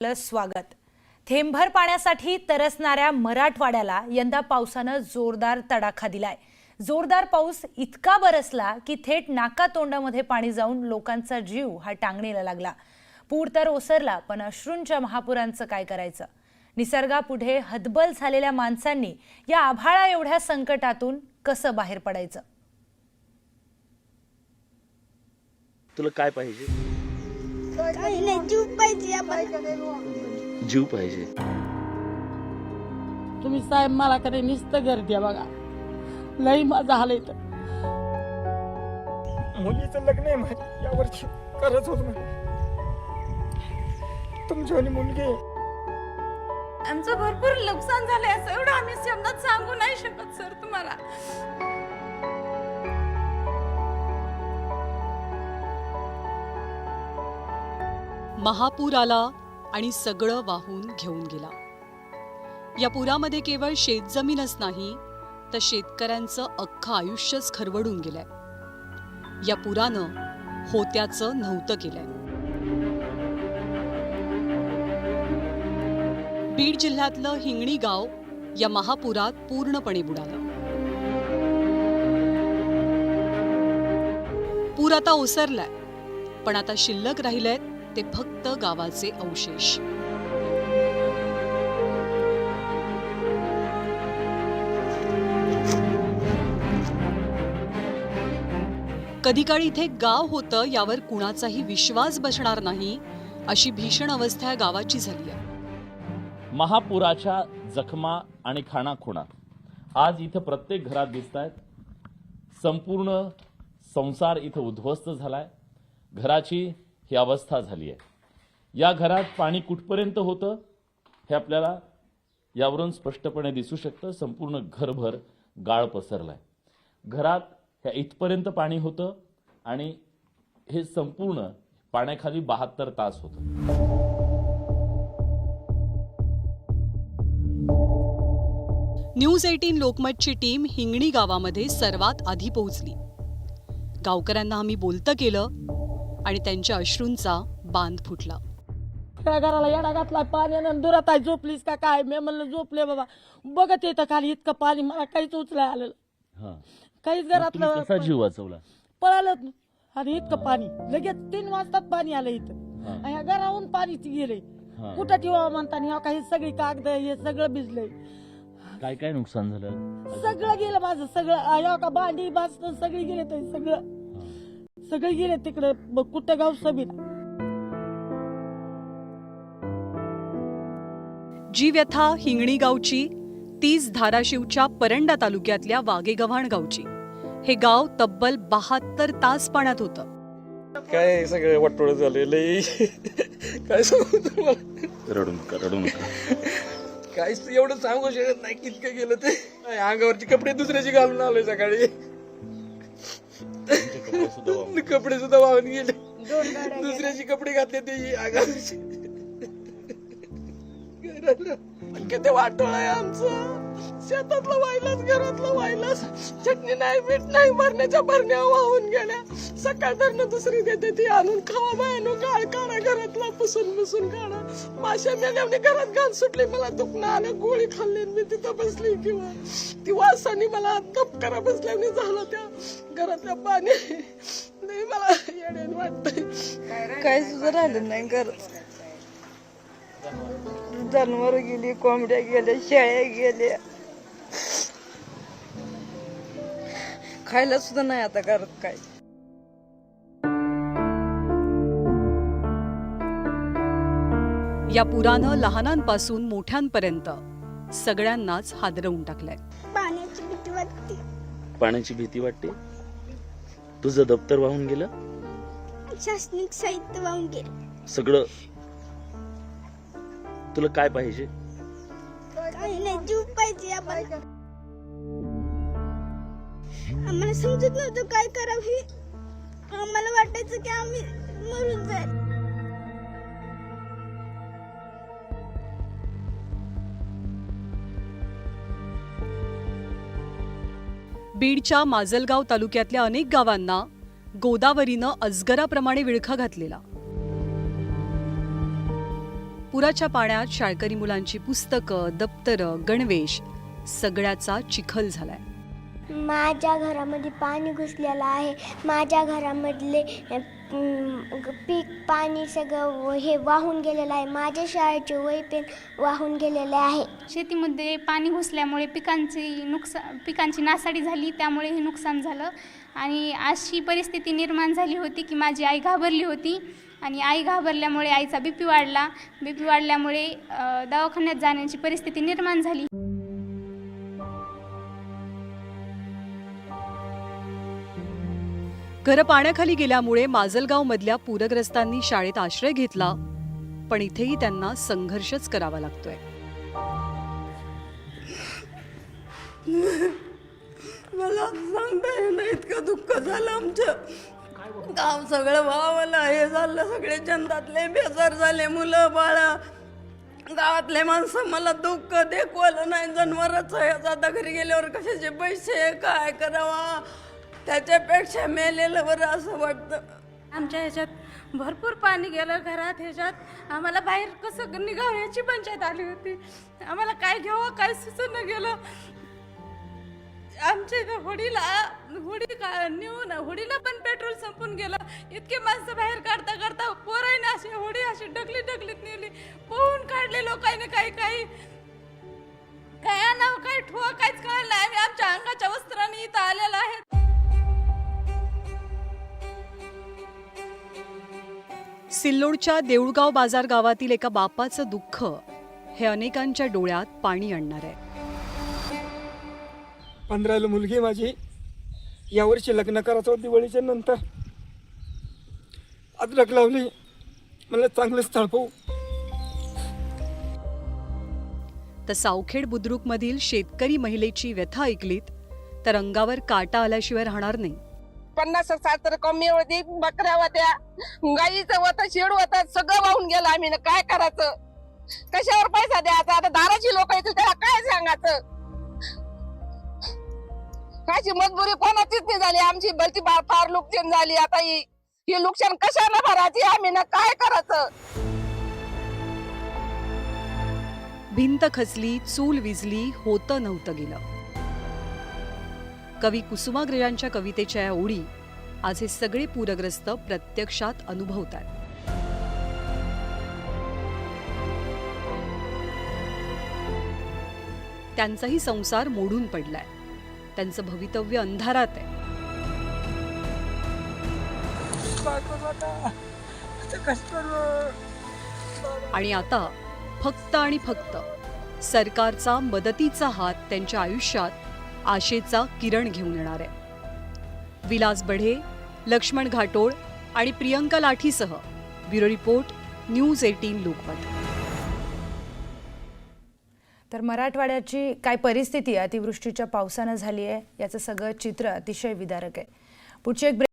स्वागत। थेंबभर पाण्यासाठी तरसणाऱ्या मराठवाड्याला यंदा पावसानं जोरदार तडाखा दिलाय। जोरदार पाऊस इतका बरसला की थेट नाकातोंडामध्ये पाणी जाऊन लोकांचा जीव हा टांगणीला लागला। पूर तर ओसरला, पण अश्रूंच्या महापुरांचं काय करायचं? निसर्गापुढे हतबल झालेल्या माणसांनी या आभाळा एवढ्या संकटातून कसं बाहेर पडायचं? तुला काय पाहिजे? काही नाही, जीव पाहिजे आम्हाला। जीव पाहिजे। तुम्ही साहेब मला कडे नुसतं घर द्या बघा, लई मजा आली तर। मुलीचं लग्न आहे माझ्या यावर्षी, करत होत नाही तुमची मुलगी आहे। आमचं भरपूर नुकसान झालंय, असं एवढं आम्ही शब्दात सांगू नाही शकत सर तुम्हाला। महापूर आला आणि सगळं वाहून घेऊन गेला। या पुरामध्ये केवळ शेतजमीनच नाही, तर शेतकऱ्यांचं अख्खं आयुष्यच खरवडून गेलंय। या पुरानं होत्याचं नव्हतं केलंय। बीड जिल्ह्यातलं हिंगणी गाव या महापुरात पूर्णपणे बुडालं। पूर आता ओसरलाय, पण आता शिल्लक राहिलेत ते फक्त गावाचे अवशेष। कधी काळी इथे गाव होतं यावर कुणाचाही विश्वास बसणार नाही, अशी भीषण अवस्था या गावाची झाली आहे। महापुराच्या जखमा आणि खाणाखुणा आज इथं प्रत्येक घरात दिसतायत। संपूर्ण संसार इथं उद्ध्वस्त झालाय। घराची ही अवस्था झाली आहे। या घरात पाणी कुठपर्यंत होतं हे आपल्याला यावरून स्पष्टपणे दिसू शकतं। संपूर्ण घरभर गाळ पसरलाय। घरात ह्या इथपर्यंत पाणी होतं आणि हे संपूर्ण पाण्याखाली 72 तास होतं। न्यूज 18 लोकमतची टीम हिंगणी गावामध्ये सर्वात आधी पोहोचली। गावकऱ्यांना आम्ही बोलतं केलं आणि त्यांच्या अश्रूंचा बांध फुटला। त्या घराला येडा घातला पाण्यानं, दुरात आहे झोपलीस का काय? मी म्हणलं झोपले बाबा, बघत येतं खाली इतकं पाणी, मला काहीच उचलाय आलं, काहीच घरातलं। कसा जीव वाचवला? पळालं आणि इतकं पाणी लगेच 3 वाजतात पाणी आलं इथं आणि ह्या घराहून पाणी गेले। कुठं ठेवा म्हणताना काही सगळी कागद हे सगळं भिजलंय। काय काय नुकसान झालं? सगळं गेलं माझं, सगळं या का भांडी बासनं सगळी गेले, ते सगळे गेले तिकडे कुठं गाव सभेत। जी व्यथा हिंगणी गावची, तीच धाराशिवच्या परंडा तालुक्यातल्या वाघेगव्हाण गावची। हे गाव तब्बल 72 तास पाण्यात होतं। काय सगळे वाटोळ झालेले, काय सांगू तुम्हाला? रडू नका। काय एवढं सांगू शकत नाही कितकं गेलं ते। अंगावरची कपडे दुसऱ्याची घालून आलोय सकाळी, कपडे सुद्धा वाहून गेले। दुसऱ्याची कपडे घातले ते अंगावरची। किती वाटोळ आहे आमचं। शेतातलं वाहिलंच, घरातलं वाहिलंच, चटणी नाही, मीठ नाही, भरण्याच्या भरण्या वाहून गेल्या। सकाळ धरणं दुसरी देते ती आणून खावा बायानो, गाळ काढा घरातला, पुसून काढा। माश्या मेल्याने घरात घाण सुटली, मला दुखणं आलं, गोळी खाल्ली, मी तिथं बसली किंवा ती वासानी मला कपकरा बसल्याने झाला त्या घरातल्या पाणी। नाही मला येडेन वाटतंय, काय सुद्धा राहिलं नाही घरात। जनावर गेली, कोंबड्या गेल्या, शेळ्या गेल्या, खायला सुद्धा नाही आता करत काय। या पुरानं लहानांपासून मोठ्यांपर्यंत सगळ्यांनाच हादरवून टाकलंय। पाण्याची भीती वाटते। पाण्याची भीती वाटते? तुझं दप्तर वाहून गेलं? शैक्षणिक साहित्य वाहून गेलं सगळं? तुला काय पाहिजे? काही नाही, जीव पाहिजे आम्हाला। आम्हाला समजत नव्हतं काय करावं। आम्हाला वाटायचं की आम्ही मरून जाईल। बीडच्या माजलगाव तालुक्यातल्या अनेक गावांना गोदावरीनं अजगराप्रमाणे विळखा घातलेला। पुराच्या पाण्यात शाळकरी मुलांची पुस्तकं, दप्तरं, गणवेश सगळ्याचा चिखल झालाय. माझ्या घरामध्ये पाणी घुसलेलं आहे. माझ्या घरामधले पीक पाणी सगळं हे वाहून गेलेलं आहे. माझ्या शाळेचे वही पेन वाहून गेलेले आहे. शेतीमध्ये पाणी घुसल्यामुळे पिकांची नासाडी झाली, त्यामुळे हे नुकसान झालं. आणि अशी परिस्थिती निर्माण झाली होती की माझी आई घाबरली होती आणि आई घाबरल्यामुळे आईचा बीपी वाढला. बीपी वाढल्यामुळे दवाखान्यात जाण्याची परिस्थिती निर्माण झाली. घरं पाण्याखाली गेल्यामुळे माजलगाव मधल्या पूरग्रस्तांनी शाळेत आश्रय घेतला, पण इथेही त्यांना संघर्षच करावा लागतोय. मला सांगता येणं इतकं दुःख झालं. आमचं गाव सगळं वावलं, हे झालं, सगळे जनतातले बेजार झाले, मुलं बाळा, गावातले माणसं. मला दुःख देखवलं नाही. जनावरच आहे आता, घरी गेल्यावर कशाचे पैसे काय करावा, त्याच्यापेक्षा मेलेलं बरं असं वाटतं. आमच्या ह्याच्यात भरपूर पाणी गेलं घरात. ह्याच्यात आम्हाला बाहेर कसं निघावं याची पंचायत आली होती. आम्हाला काय घ्यावं काय सुचून गेलं. आमच्या इथं होडीला पण पेट्रोल संपून गेलं. इतके माणसं बाहेर काढता काढता पोरायने अशी होडी अशी ढकलीत नेली. पोहून काढले लोकांनी. काही काय आणावं काय ठेवा काहीच कळलं नाही. आम्ही आमच्या अंगाच्या वस्त्राने इथं आलेलो आहे. सिल्लोडच्या देऊळगाव बाजार गावातील एका बापाचं दुःख हे अनेकांच्या डोळ्यात पाणी आणणार आहे. 15 मुलगी माझी, यावर्षी लग्न करायचं होतं दिवाळीच्या नंतर. अद्रक लावली, मला चांगलं स्थळ पाहू. तर सावखेड बुद्रुक मधील शेतकरी महिलेची व्यथा ऐकलीत तर अंगावर काटा आल्याशिवाय राहणार नाही. 50-60 तर कमी होती. बकऱ्या होत्या, गाईचं होतं, शेड होतं, सगळं वाहून गेलं. आम्ही काय करायचं, कशावर पैसा द्यायचा. आता दाराची लोक येतील त्याला काय सांगायचं. काची मजबुरी कोणाचीच नाही झाली. आमची भलती फार नुकसान झाली. आता ही नुकसान कशाला भरायची, आम्ही ना काय करायचं. भिंत खचली, चूल विझली, होतं नव्हतं गेलं. कवी कुसुमाग्रजांच्या कवितेच्या या ओळी आज हे सगळे पूरग्रस्त प्रत्यक्षात अनुभवतात. त्यांचाही संसार मोडून पडलाय. त्यांचं भवितव्य अंधारात आहे. आणि आता फक्त आणि फक्त सरकारचा मदतीचा हात त्यांच्या आयुष्यात आशेचा किरण घेऊन येणार आहे. विलास बढे, लक्ष्मण घाटोळ आणि प्रियंका लाठीसह ब्युरो रिपोर्ट, न्यूज 18 लोकमत. तर मराठवाड्याची काय परिस्थिती अतिवृष्टीच्या पावसानं झाली आहे याचं सगळं चित्र अतिशय विदारक आहे. पुढची एक